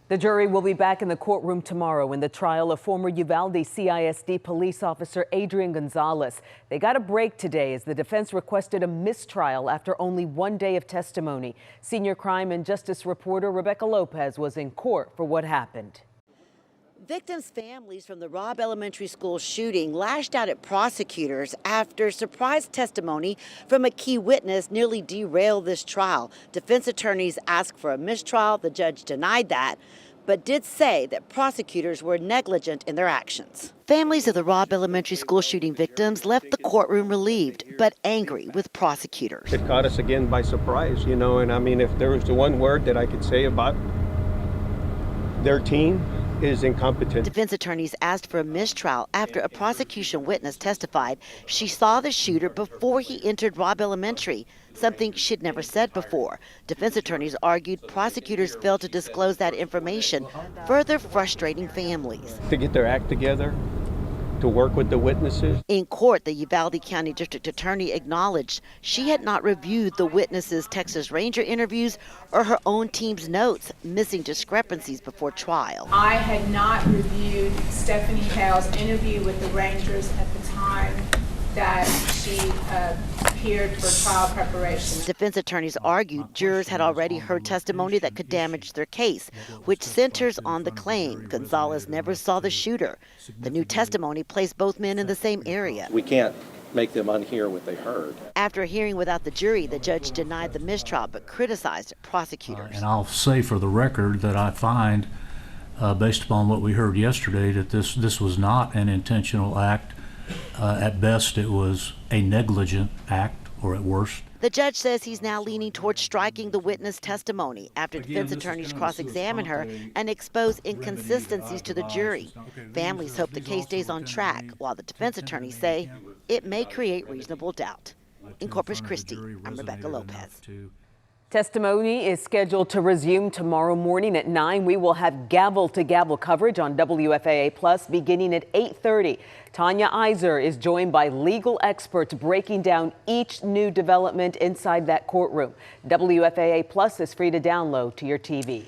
The jury will be back in the courtroom tomorrow in the trial of former Uvalde CISD police officer Adrian Gonzales. They got a break today as the defense requested a mistrial after only one day of testimony. Senior crime and justice reporter Rebecca Lopez was in court for what happened. Victims' families from the Robb Elementary school shooting lashed out at prosecutors after surprise testimony from a key witness nearly derailed this trial. Defense attorneys asked for a mistrial. The judge denied that, but did say that prosecutors were negligent in their actions. Families of the Robb Elementary school shooting victims left the courtroom relieved, but angry with prosecutors. It caught us again by surprise, and I mean, if there was the one word that I could say about their team, is incompetent. Defense attorneys asked for a mistrial after a prosecution witness testified she saw the shooter before he entered Robb Elementary, something she'd never said before. Defense attorneys argued prosecutors failed to disclose that information, further frustrating families. To get their act together, to work with the witnesses. In court, the Uvalde County District Attorney acknowledged she had not reviewed the witnesses' Texas Ranger interviews or her own team's notes, missing discrepancies before trial. I had not reviewed Stephanie Hale's interview with the Rangers at the time that she appeared for trial preparation. Defense attorneys argued jurors had already heard testimony that could damage their case, which centers on the claim Gonzales never saw the shooter. The new testimony placed both men in the same area. We can't make them unhear what they heard. After a hearing without the jury, the judge denied the mistrial but criticized prosecutors. And I'll say for the record that I find, based upon what we heard yesterday, that this was not an intentional act. At best, it was a negligent act, or at worst. The judge says he's now leaning towards striking the witness testimony after defense attorneys cross-examine her and expose inconsistencies to the jury. Families hope the case stays on track, while the defense attorneys say it may create reasonable doubt. In Corpus Christi, I'm Rebecca Lopez. Testimony is scheduled to resume tomorrow morning at 9. We will have gavel-to-gavel coverage on WFAA Plus beginning at 8:30. Tanya Iser is joined by legal experts breaking down each new development inside that courtroom. WFAA Plus is free to download to your TV.